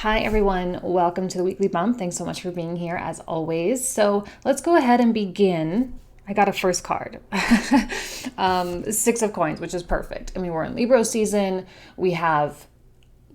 Hi everyone, welcome to the Weekly Bump. Thanks so much for being here as always. So let's go ahead and begin. I got a first card, Six of Coins, which is perfect. I mean, we're in Libra season. We had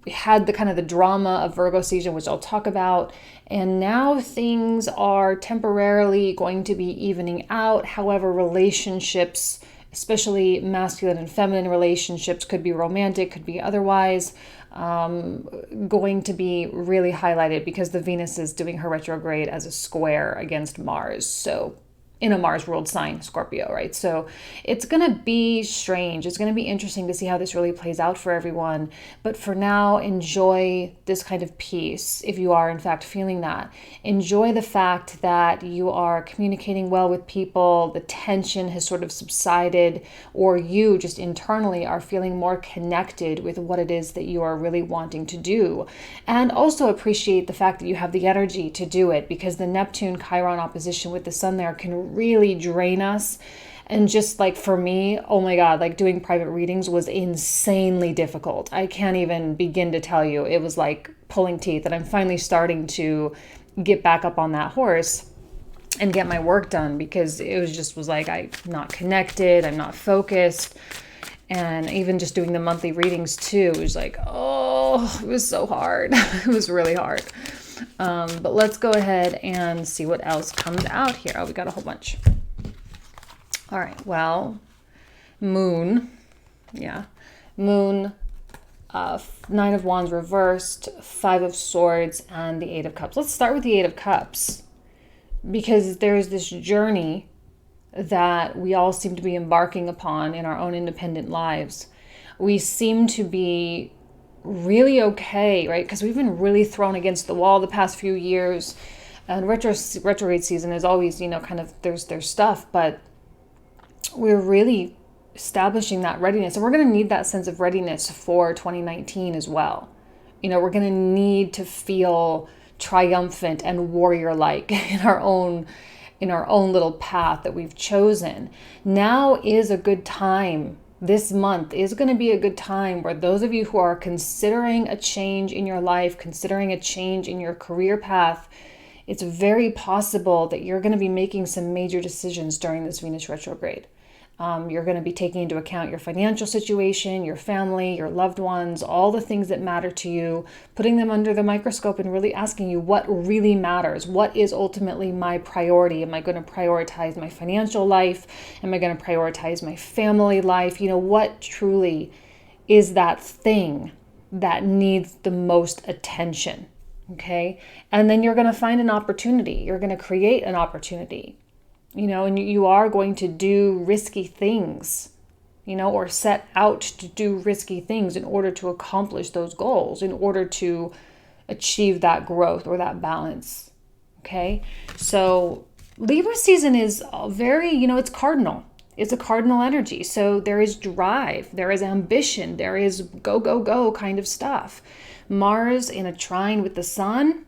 the kind of the drama of Virgo season, which I'll talk about. And now things are temporarily going to be evening out. However, relationships, especially masculine and feminine relationships, could be romantic, could be otherwise, going to be really highlighted because the Venus is doing her retrograde as a square against Mars. So in a Mars ruled sign, Scorpio, right? So it's going to be strange. It's going to be interesting to see how this really plays out for everyone. But for now, enjoy this kind of peace if you are in fact feeling that. Enjoy the fact that you are communicating well with people, the tension has sort of subsided, or you just internally are feeling more connected with what it is that you are really wanting to do. And also appreciate the fact that you have the energy to do it, because the Neptune Chiron opposition with the sun there can really drain us. And just like for me, oh my God, like doing private readings was insanely difficult. I can't even begin to tell you. It was like pulling teeth, and I'm finally starting to get back up on that horse and get my work done, because it was like I'm not connected, I'm not focused. And even just doing the monthly readings too, it was like, oh, it was so hard. It was really hard. But let's go ahead and see what else comes out here. Oh, we got a whole bunch. All right, well, Moon. Yeah. Moon, Nine of Wands reversed, Five of Swords, and the Eight of Cups. Let's start with the Eight of Cups, because there's this journey that we all seem to be embarking upon in our own independent lives. We seem to be really okay, right? Because we've been really thrown against the wall the past few years, and retrograde season is always, kind of there's stuff, but we're really establishing that readiness, and we're going to need that sense of readiness for 2019 as well. We're going to need to feel triumphant and warrior-like in our own little path that we've chosen. Now is a good time. This month is going to be a good time where those of you who are considering a change in your life, considering a change in your career path, it's very possible that you're going to be making some major decisions during this Venus retrograde. You're going to be taking into account your financial situation, your family, your loved ones, all the things that matter to you, putting them under the microscope and really asking you what really matters. What is ultimately my priority? Am I going to prioritize my financial life? Am I going to prioritize my family life? What truly is that thing that needs the most attention? Okay. And then you're going to find an opportunity. You're going to create an opportunity. And you are going to do risky things, or set out to do risky things in order to accomplish those goals, in order to achieve that growth or that balance. Okay. So Libra season is very, it's cardinal. It's a cardinal energy. So there is drive, there is ambition, there is go, go, go kind of stuff. Mars in a trine with the sun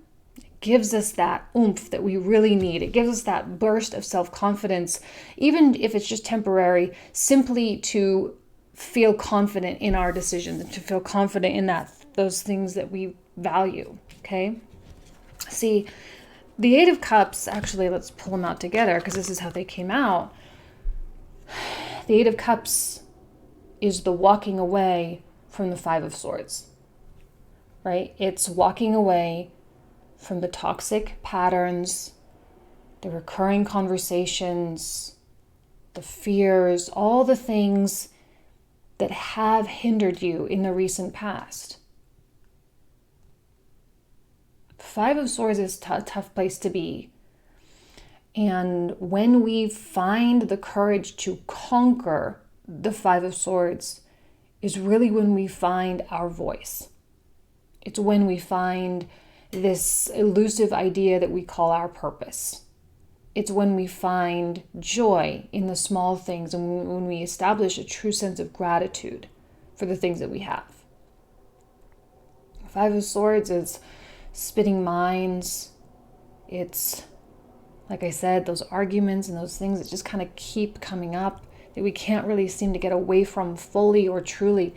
gives us that oomph that we really need. It gives us that burst of self-confidence, even if it's just temporary, simply to feel confident in our decisions and to feel confident in those things that we value, okay? See, the Eight of Cups, actually, let's pull them out together because this is how they came out. The Eight of Cups is the walking away from the Five of Swords, right? It's walking away from the toxic patterns, the recurring conversations, the fears, all the things that have hindered you in the recent past. Five of Swords is a tough place to be. And when we find the courage to conquer the Five of Swords is really when we find our voice. It's when we find this elusive idea that we call our purpose. It's when we find joy in the small things and when we establish a true sense of gratitude for the things that we have. Five of Swords is spitting minds. It's, like I said, those arguments and those things that just kind of keep coming up that we can't really seem to get away from fully or truly.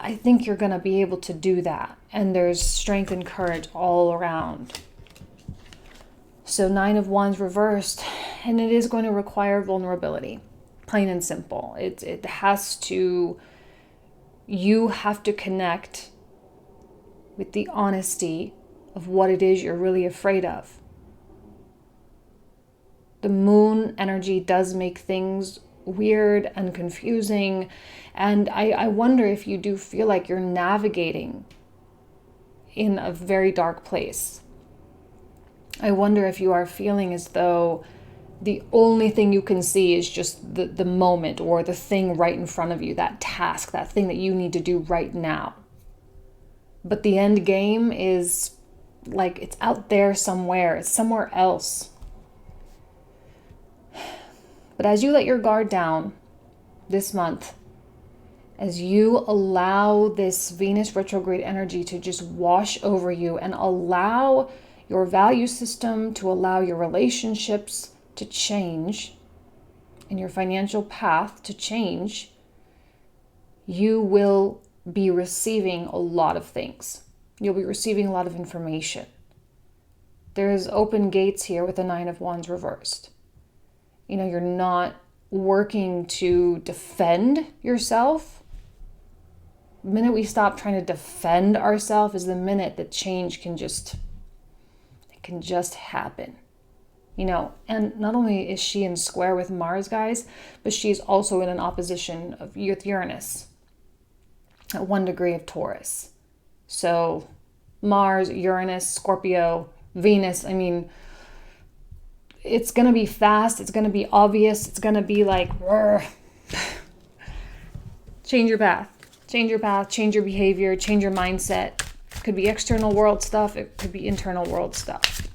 I think you're going to be able to do that. And there's strength and courage all around. So 9 of Wands reversed, and it is going to require vulnerability, plain and simple. It has to, you have to connect with the honesty of what it is you're really afraid of. The moon energy does make things weird and confusing, and I wonder if you do feel like you're navigating in a very dark place. I wonder if you are feeling as though the only thing you can see is just the moment or the thing right in front of you, that task, that thing that you need to do right now. But the end game is like it's out there somewhere. It's somewhere else. But as you let your guard down this month, as you allow this Venus retrograde energy to just wash over you and allow your value system, to allow your relationships to change and your financial path to change, you will be receiving a lot of things. You'll be receiving a lot of information. There's open gates here with the 9 of Wands reversed. You know, you're not working to defend yourself. The minute we stop trying to defend ourselves is the minute that change can just happen. You know, and not only is she in square with Mars, guys, but she's also in an opposition with Uranus at 1 degree of Taurus. So Mars, Uranus, Scorpio, Venus, I mean, it's going to be fast. It's going to be obvious. It's going to be like, change your path, change your behavior, change your mindset. It could be external world stuff. It could be internal world stuff.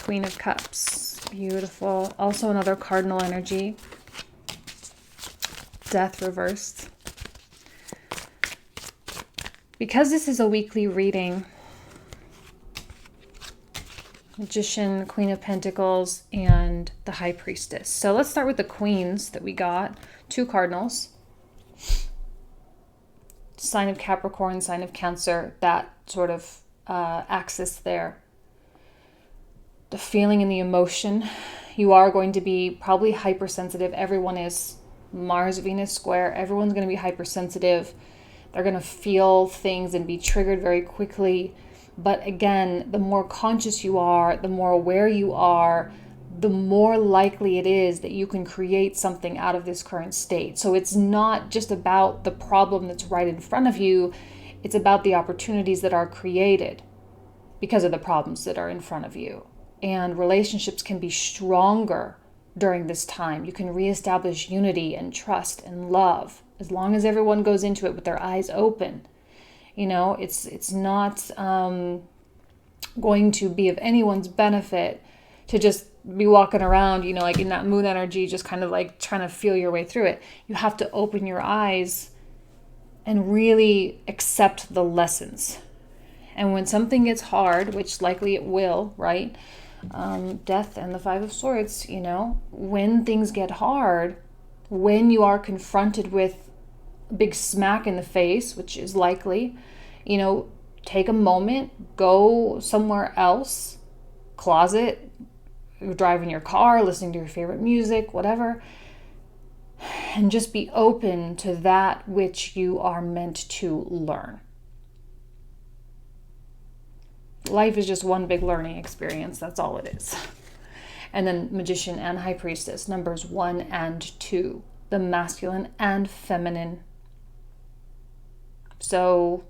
Queen of Cups. Beautiful. Also another cardinal energy. Death reversed. Because this is a weekly reading, Magician, Queen of Pentacles, and the High Priestess. So let's start with the Queens that we got. 2 cardinals. Sign of Capricorn, sign of Cancer, that sort of axis there. The feeling and the emotion. You are going to be probably hypersensitive. Everyone is. Mars, Venus square. Everyone's going to be hypersensitive. They're going to feel things and be triggered very quickly. But again, the more conscious you are, the more aware you are, the more likely it is that you can create something out of this current state. So it's not just about the problem that's right in front of you. It's about the opportunities that are created because of the problems that are in front of you. And relationships can be stronger during this time. You can reestablish unity and trust and love as long as everyone goes into it with their eyes open. You know, it's not going to be of anyone's benefit to just be walking around, you know, like in that moon energy, just kind of like trying to feel your way through it. You have to open your eyes and really accept the lessons. And when something gets hard, which likely it will, right? Death and the 5 of Swords, you know, when things get hard, when you are confronted with a big smack in the face, which is likely, you know, take a moment, go somewhere else, closet, you're driving your car, listening to your favorite music, whatever, and just be open to that which you are meant to learn. Life is just one big learning experience. That's all it is. And then Magician and High Priestess, numbers 1 and 2, the masculine and feminine. So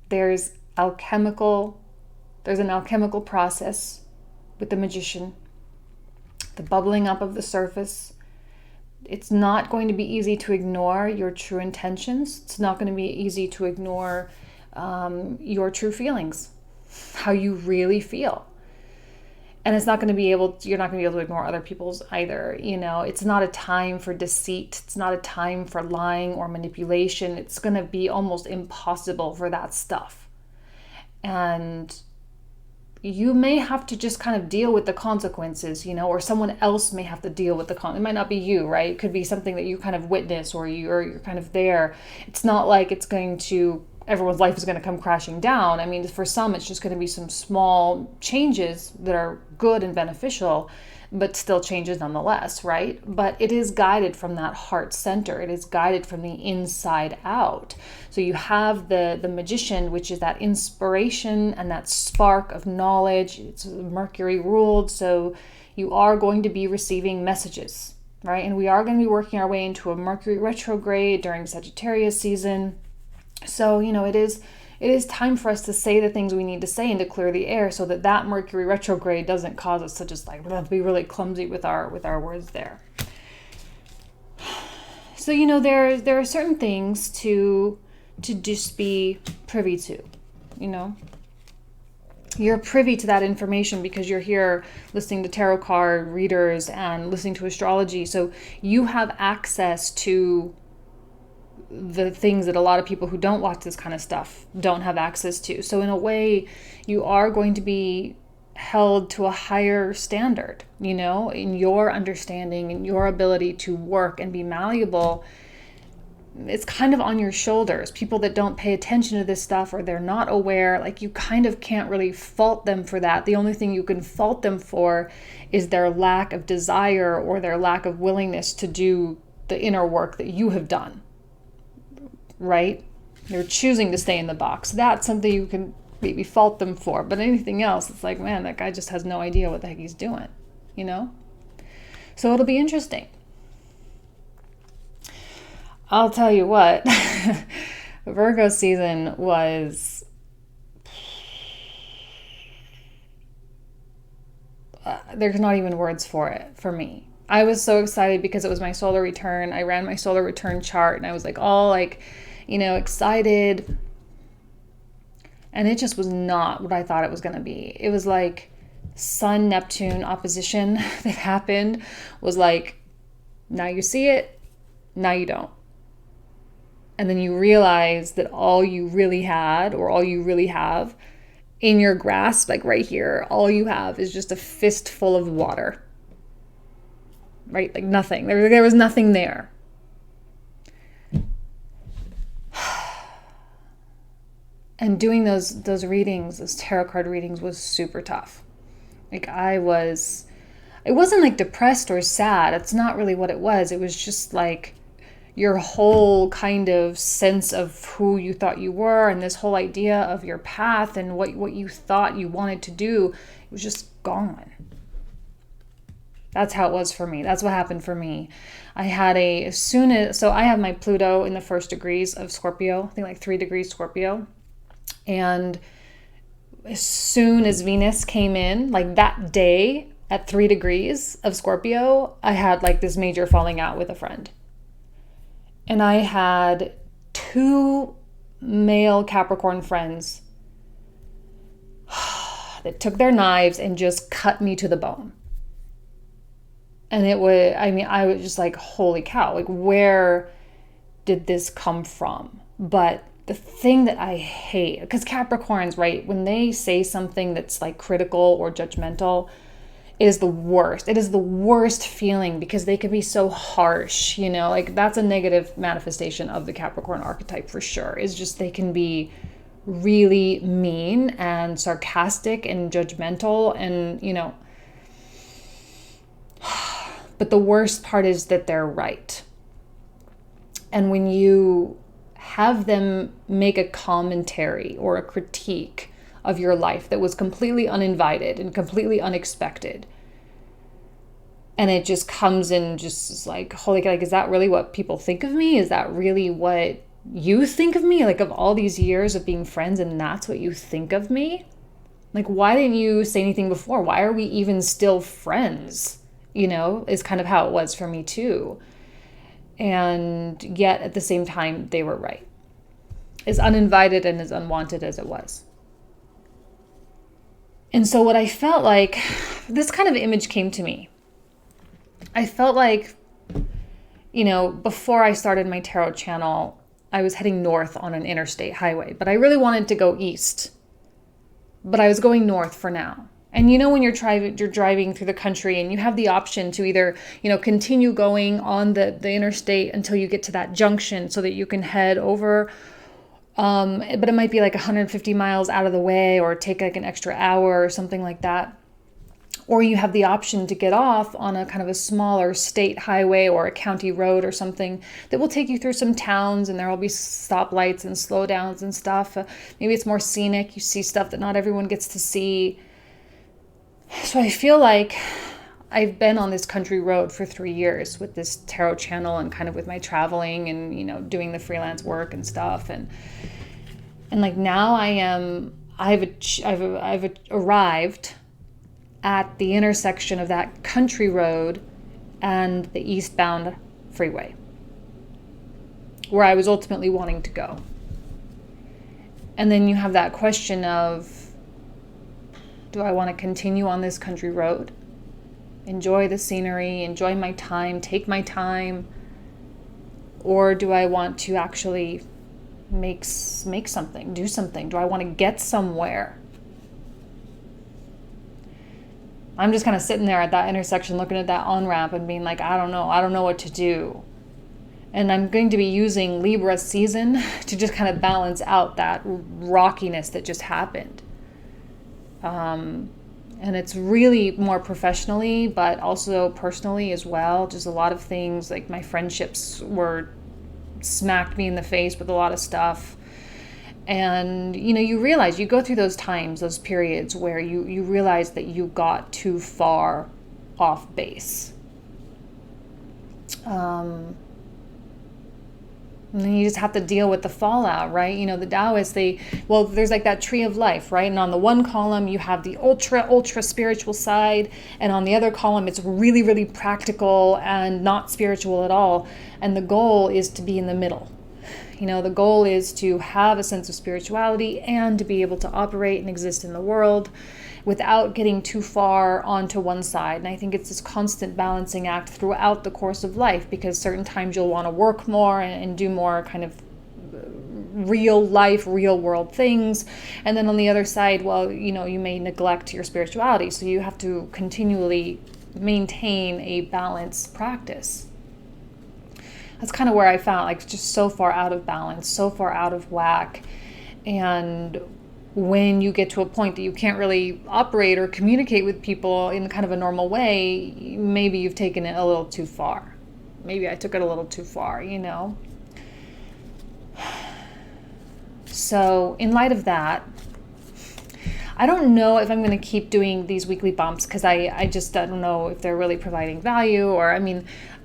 there's an alchemical process with the Magician, the bubbling up of the surface. It's not going to be easy to ignore your true intentions. It's not going to be easy to ignore your true feelings, how you really feel. And it's not going to be you're not going to be able to ignore other people's either. You know, it's not a time for deceit. It's not a time for lying or manipulation. It's going to be almost impossible for that stuff. And you may have to just kind of deal with the consequences, or someone else may have to deal with it might not be you, right? It could be something that you kind of witness, or you're kind of there. It's not like everyone's life is going to come crashing down. I mean, for some, it's just going to be some small changes that are good and beneficial, but still changes nonetheless, right? But it is guided from that heart center. It is guided from the inside out. So you have the magician, which is that inspiration and that spark of knowledge. It's Mercury ruled, so you are going to be receiving messages, right? And we are going to be working our way into a Mercury retrograde during Sagittarius season. So, it is time for us to say the things we need to say and to clear the air, so that Mercury retrograde doesn't cause us to just be really clumsy with our words there. So, there are certain things to just be privy to, You're privy to that information because you're here listening to tarot card readers and listening to astrology. So you have access to the things that a lot of people who don't watch this kind of stuff don't have access to. So in a way, you are going to be held to a higher standard, in your understanding and your ability to work and be malleable. It's kind of on your shoulders. People that don't pay attention to this stuff, or they're not aware, you kind of can't really fault them for that. The only thing you can fault them for is their lack of desire or their lack of willingness to do the inner work that you have done. Right? They're choosing to stay in the box. That's something you can maybe fault them for. But anything else, it's man, that guy just has no idea what the heck he's doing, So it'll be interesting. I'll tell you what, Virgo season was... there's not even words for it for me. I was so excited because it was my solar return. I ran my solar return chart and I was all excited. And it just was not what I thought it was going to be. It was Sun Neptune opposition that happened was now you see it, now you don't. And then you realize that all you really had, or all you really have in your grasp, right here, all you have is just a fistful of water. Right? Nothing. There was nothing there. And doing those readings, those tarot card readings, was super tough. It wasn't depressed or sad. It's not really what it was. It was just your whole kind of sense of who you thought you were, and this whole idea of your path and what you thought you wanted to do, it was just gone. That's how it was for me. That's what happened for me. I had so I have my Pluto in the first degrees of Scorpio, I think 3 degrees Scorpio. And as soon as Venus came in, that day at 3 degrees of Scorpio, I had this major falling out with a friend. And I had 2 male Capricorn friends that took their knives and just cut me to the bone. And I was just holy cow, where did this come from? But the thing that I hate, because Capricorns, right, when they say something that's critical or judgmental, it is the worst. It is the worst feeling because they can be so harsh, that's a negative manifestation of the Capricorn archetype for sure. It's just they can be really mean and sarcastic and judgmental and, but the worst part is that they're right. And when you have them make a commentary or a critique of your life that was completely uninvited and completely unexpected, and it just comes in just holy, is that really what people think of me? Is that really what you think of me? Of all these years of being friends, and that's what you think of me? Why didn't you say anything before? Why are we even still friends? Is kind of how it was for me too. And yet at the same time, they were right. As uninvited and as unwanted as it was. And so what I felt this kind of image came to me. I felt before I started my tarot channel, I was heading north on an interstate highway, but I really wanted to go east. but I was going north for now. And when you're driving through the country and you have the option to either, continue going on the interstate until you get to that junction so that you can head over, but it might be like 150 miles out of the way, or take like an extra hour or something like that. Or you have the option to get off on a kind of a smaller state highway or a county road or something that will take you through some towns, and there will be stoplights and slowdowns and stuff. Maybe it's more scenic. You see stuff that not everyone gets to see. So I feel like I've been on this country road for 3 years with this tarot channel and kind of with my traveling and, doing the freelance work and stuff. And like now I've arrived at the intersection of that country road and the eastbound freeway, where I was ultimately wanting to go. And then you have that question of, do I want to continue on this country road? Enjoy the scenery, enjoy my time, take my time? Or do I want to actually make something, do something? Do I want to get somewhere? I'm just kind of sitting there at that intersection looking at that on-ramp and being like, I don't know what to do. And I'm going to be using Libra season to just kind of balance out that rockiness that just happened. And it's really more professionally, but also personally as well. Just a lot of things, like my friendships smacked me in the face with a lot of stuff. And, you realize, you go through those times, those periods where you realize that you got too far off base. And then you just have to deal with the fallout, right? The Taoists, there's like that tree of life, right? And on the one column, you have the ultra spiritual side. And on the other column, it's really, really practical and not spiritual at all. And the goal is to be in the middle. The goal is to have a sense of spirituality and to be able to operate and exist in the world without getting too far onto one side. And I think it's this constant balancing act throughout the course of life, because certain times you'll want to work more and do more kind of real life, real world things. And then on the other side, you may neglect your spirituality. So you have to continually maintain a balanced practice. That's kind of where I found, like, just so far out of balance, so far out of whack. And when you get to a point that you can't really operate or communicate with people in kind of a normal way, maybe you've taken it a little too far. Maybe I took it a little too far, So in light of that, I don't know if I'm going to keep doing these weekly bumps, because I just don't know if they're really providing value, or,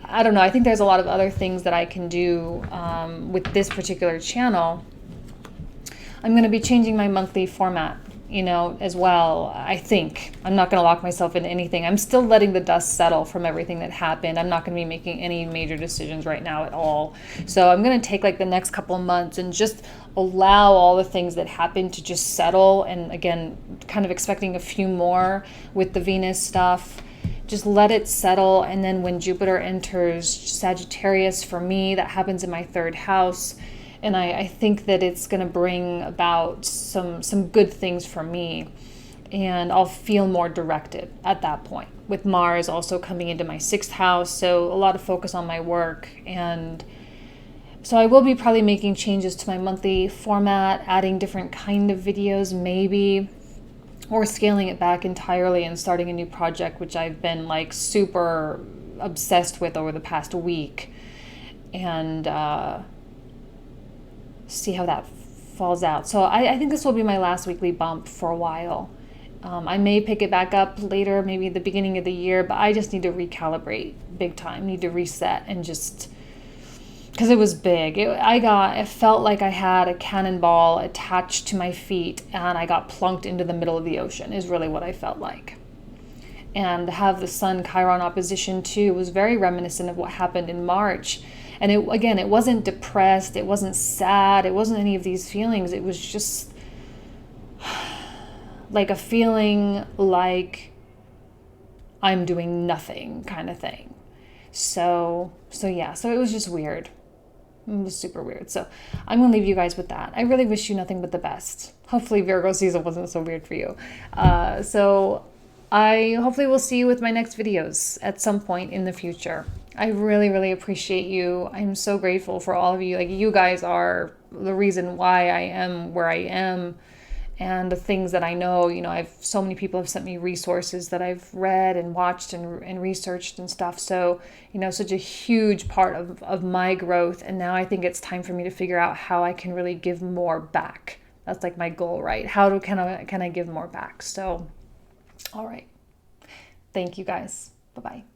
I don't know. I think there's a lot of other things that I can do with this particular channel. I'm going to be changing my monthly format, as well. I think I'm not going to lock myself into anything. I'm still letting the dust settle from everything that happened. I'm not going to be making any major decisions right now at all. So I'm going to take like the next couple of months and just allow all the things that happened to just settle. And again, kind of expecting a few more with the Venus stuff. Just let it settle. And then when Jupiter enters Sagittarius, for me, that happens in my 3rd house. And I think that it's going to bring about some good things for me. And I'll feel more directed at that point. With Mars also coming into my 6th house. So a lot of focus on my work. And so I will be probably making changes to my monthly format, adding different kind of videos maybe, or scaling it back entirely and starting a new project, which I've been like super obsessed with over the past week, and see how that falls out. So I think this will be my last weekly bump for a while. I may pick it back up later, maybe at the beginning of the year, but I just need to recalibrate big time, need to reset, and just, because it was big. It felt like I had a cannonball attached to my feet and I got plunked into the middle of the ocean, is really what I felt like. And to have the Sun Chiron opposition too was very reminiscent of what happened in March. And it wasn't depressed, it wasn't sad, it wasn't any of these feelings. It was just like a feeling like I'm doing nothing kind of thing. So it was just weird. It was super weird. So I'm going to leave you guys with that. I really wish you nothing but the best. Hopefully Virgo season wasn't so weird for you. So I hopefully will see you with my next videos at some point in the future. I really, really appreciate you. I'm so grateful for all of you. Like, you guys are the reason why I am where I am, and the things that I know. I've so many people have sent me resources that I've read and watched and researched and stuff. So, such a huge part of my growth. And now I think it's time for me to figure out how I can really give more back. That's like my goal, right? Can I give more back? So, all right. Thank you guys. Bye-bye.